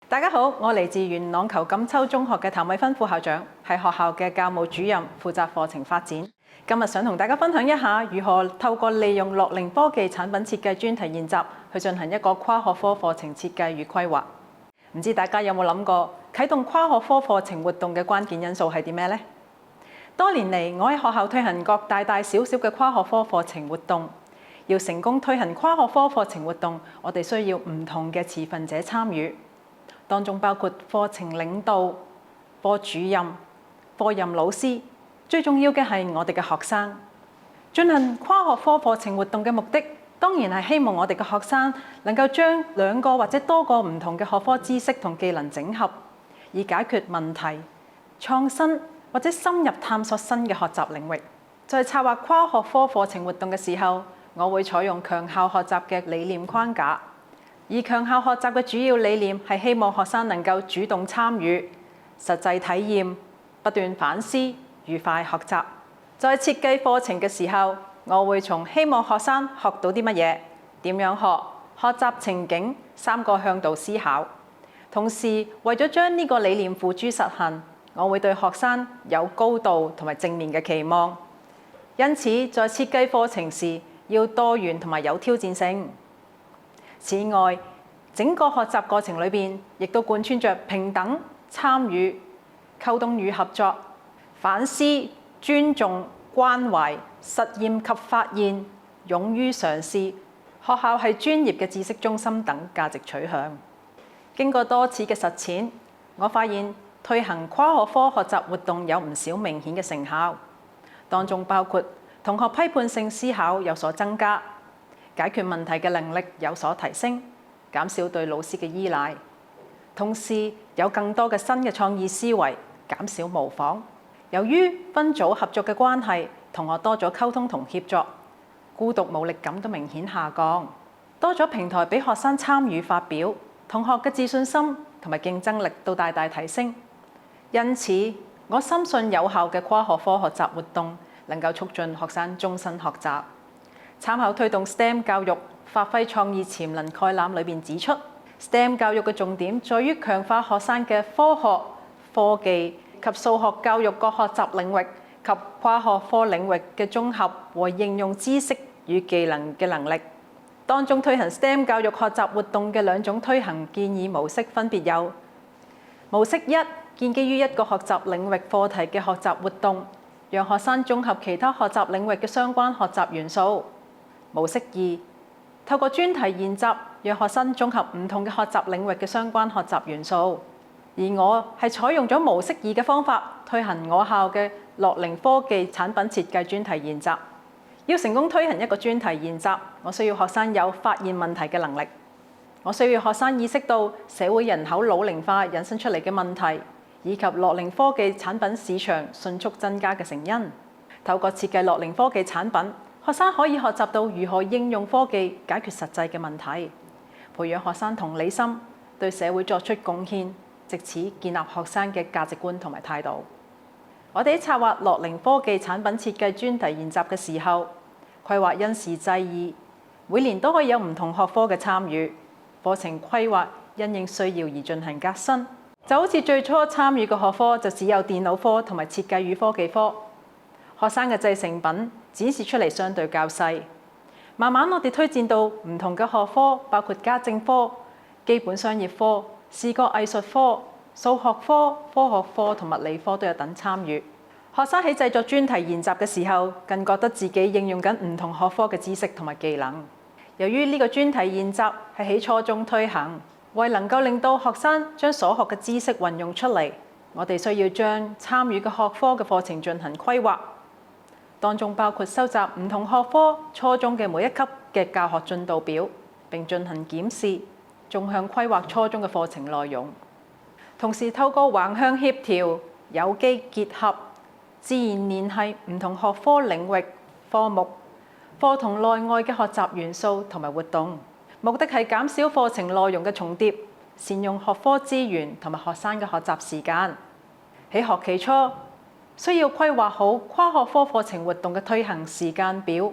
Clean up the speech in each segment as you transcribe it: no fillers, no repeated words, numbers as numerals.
大家好，我嚟自元朗裘錦秋中學嘅譚偉芬副校長，係學校嘅教務主任，負責課程發展。今日想同大家分享一下如何透過利用樂齡科技產品設計專題研習，去進行一個跨學科課程設計與規劃。唔知大家有冇諗過，啟動跨學科課程活動嘅關鍵因素係啲咩呢？多年嚟，我喺學校推行各大大小小嘅跨學科課程活動。要成功推行跨學科課程活動，我哋需要唔同嘅持份者參與，當中包括課程領導、課主任、課任老師，最重要嘅係我哋嘅學生。進行跨學科課程活動嘅目的，當然係希望我哋嘅學生能夠將兩個或者多個唔同嘅學科知識同技能整合，以解決問題、創新或者深入探索新嘅學習領域。在策劃跨學科課程活動嘅時候，我會採用強效學習嘅理念框架，而強效學習嘅主要理念係希望學生能夠主動參與、實際體驗、不斷反思、愉快學習。在設計課程嘅時候，我會從希望學生學到啲乜嘢、點樣學、學習情景三個向度思考。同時，為咗將呢個理念付諸實行，我會對學生有高度同埋正面嘅期望。因此，在設計課程時，要多元同埋有挑戰性。此外，整個學習過程裏邊，亦都貫穿着平等、參與、溝通與合作、反思、尊重、關懷、實驗及發現、勇於嘗試、學校係專業嘅知識中心等價值取向。經過多次嘅實踐，我發現推行跨學科學習活動有唔少明顯嘅成效，當中包括同學批判性思考有所增加，解決問題嘅能力有所提升，減少對老師嘅依賴，同時有更多嘅新嘅創意思維，減少模仿。由於分組合作嘅關係，同學多咗溝通同協作，孤獨無力感都明顯下降，多咗平台俾學生參與發表，同學嘅自信心同埋競爭力都大大提升。因此，我深信有效嘅跨學科學習活動能夠促進學生終身學習。參考推動 STEM 教育發揮創意潛能概覽裏邊指出 ，STEM 教育嘅重點在於強化學生嘅科學、科技及數學教育各學習領域及跨學科領域嘅綜合和應用知識與技能嘅能力。當中推行 STEM 教育學習活動嘅兩種推行建議模式分別有：模式一，建基於一個學習領域課題嘅學習活動，讓學生綜合其他學習領域嘅相關學習元素。模式二，透過專題研習，讓學生綜合唔同嘅學習領域嘅相關學習元素。而我係採用咗模式二嘅方法，推行我校嘅樂齡科技產品設計專題研習。要成功推行一個專題研習，我需要學生有發現問題嘅能力，我需要學生意識到社會人口老齡化引申出嚟嘅問題，以及樂齡科技產品市場迅速增加嘅成因。透過設計樂齡科技產品，學生可以學習到如何應用科技解決實際嘅問題，培養學生同理心，對社會作出貢獻，藉此建立學生嘅價值觀同埋態度。我哋喺策劃樂齡科技產品設計專題研習嘅時候，規劃因時制宜，每年都可以有唔同學科嘅參與，課程規劃因應需要而進行革新。就好似最初參與嘅學科就只有電腦科同埋設計與科技科，學生嘅製成品展示出嚟相對較細。慢慢我哋推薦到唔同嘅學科，包括家政科、基本商業科、視覺藝術科、數學科、科學科同物理科都有等參與。學生喺製作專題研習嘅時候，更覺得自己應用緊唔同學科嘅知識同埋技能。由於呢個專題研習係喺初中推行，為能夠令到學生將所學嘅知識運用出嚟，我哋需要將參與嘅學科嘅課程進行規劃，當中包括收集唔同學科初中嘅每一級嘅教學進度表，並進行檢視，縱向規劃初中嘅課程內容。同時透過橫向協調、有機結合、自然聯繫唔同學科領域、科目、課堂內外嘅學習元素同埋活動，目的係減少課程內容嘅重疊，善用學科資源同埋學生嘅學習時間。喺學期初，需要規劃好跨學科課程活動嘅推行時間表，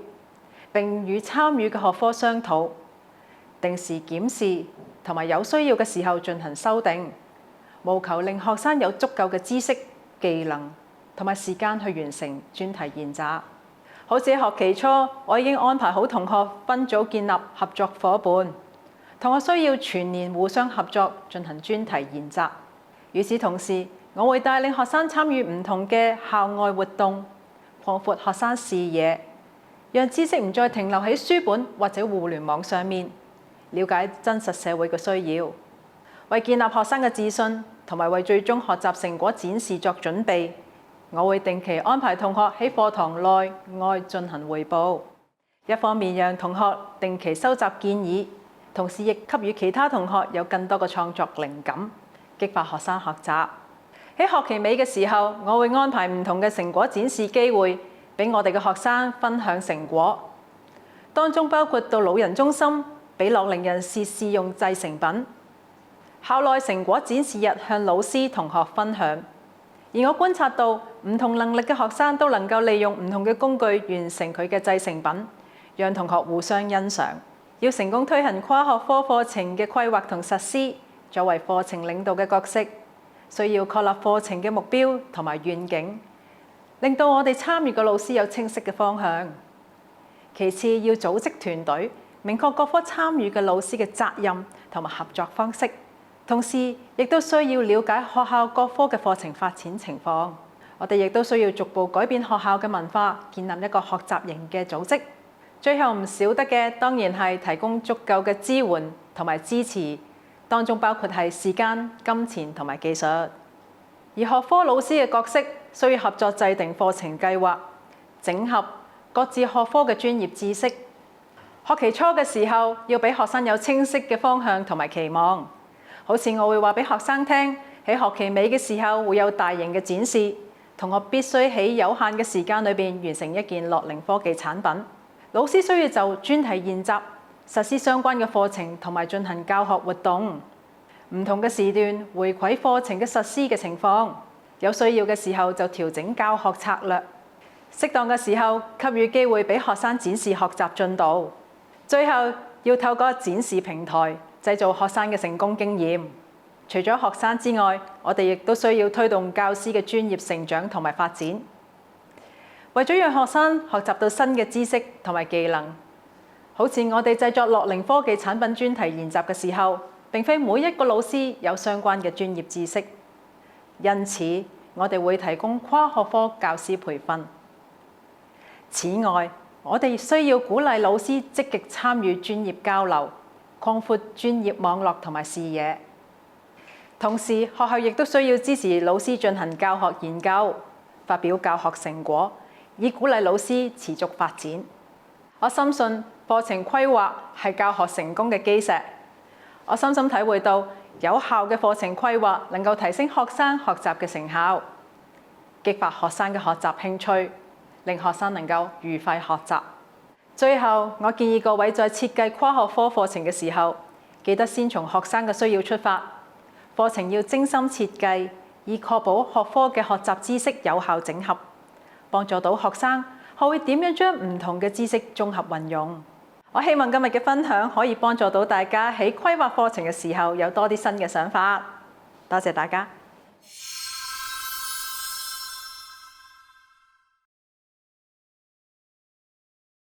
並與參與嘅學科商討，定時檢視，同埋有需要嘅時候進行修訂，務求令學生有足夠嘅知識、技能同埋時間去完成專題研習。好似學期初，我已經安排好同學分組建立合作夥伴，同學需要全年互相合作進行專題研習。與此同時，我會帶領學生參與唔同嘅校外活動，擴闊學生視野，讓知識唔再停留喺書本或者互聯網上面，了解真實社會嘅需要。為建立學生嘅自信同埋為最終學習成果展示作準備，我會定期安排同學喺課堂內外進行彙報，一方面讓同學定期收集建議，同時亦給予其他同學有更多嘅創作靈感，激發學生學習。喺學期尾嘅時候，我會安排唔同嘅成果展示機會，俾我哋嘅學生分享成果。當中包括到老人中心，俾樂齡人士試用製成品；校內成果展示日向老師同學分享。而我觀察到，唔同能力嘅學生都能夠利用唔同嘅工具完成佢嘅製成品，讓同學互相欣賞。要成功推行跨學科課程嘅規劃同實施，作為課程領導嘅角色，需要確立課程嘅目標同埋願景，令到我哋參與嘅老師有清晰嘅方向。其次，要組織團隊，明確各科參與嘅老師嘅責任同埋合作方式，同時亦都需要了解學校各科嘅課程發展情況。我哋亦都需要逐步改變學校嘅文化，建立一個學習型嘅組織。最後唔少得嘅，當然係提供足夠嘅支援同埋支持。當中包括係時間、金錢同埋技術，而學科老師嘅角色需要合作制定課程計劃，整合各自學科嘅專業知識。學期初嘅時候，要俾學生有清晰嘅方向同埋期望。好似我會話俾學生聽，喺學期尾嘅時候會有大型嘅展示，同學必須喺有限嘅時間裏邊完成一件樂齡科技產品。老師需要就專題研習實施相關嘅課程同埋進行教學活動，唔同嘅時段回饋課程嘅實施嘅情況，有需要嘅時候就調整教學策略，適當嘅時候給予機會俾學生展示學習進度，最後要透過展示平台製造學生嘅成功經驗。除咗學生之外，我哋亦都需要推動教師嘅專業成長同埋發展，為咗讓學生學習到新嘅知識同埋技能。好似我哋製作樂齡科技產品專題研習嘅時候，並非每一個老師有相關嘅專業知識，因此我哋會提供跨學科教師培訓。此外，我哋需要鼓勵老師積極參與專業交流，擴闊專業網絡同埋視野。同時，學校亦都需要支持老師進行教學研究，發表教學成果，以鼓勵老師持續發展。我深信課程規劃係教學成功嘅基石。我深深體會到，有效嘅課程規劃能夠提升學生學習嘅成效，激發學生嘅學習興趣，令學生能夠愉快學習。最後，我建議各位在設計跨學科課程嘅時候，記得先從學生嘅需要出發，課程要精心設計，以確保學科嘅學習知識有效整合，幫助到學生學會點樣將唔同嘅知識綜合運用。我希望今日嘅分享可以幫助到大家喺規劃課程嘅時候有多啲新嘅想法。多謝大家。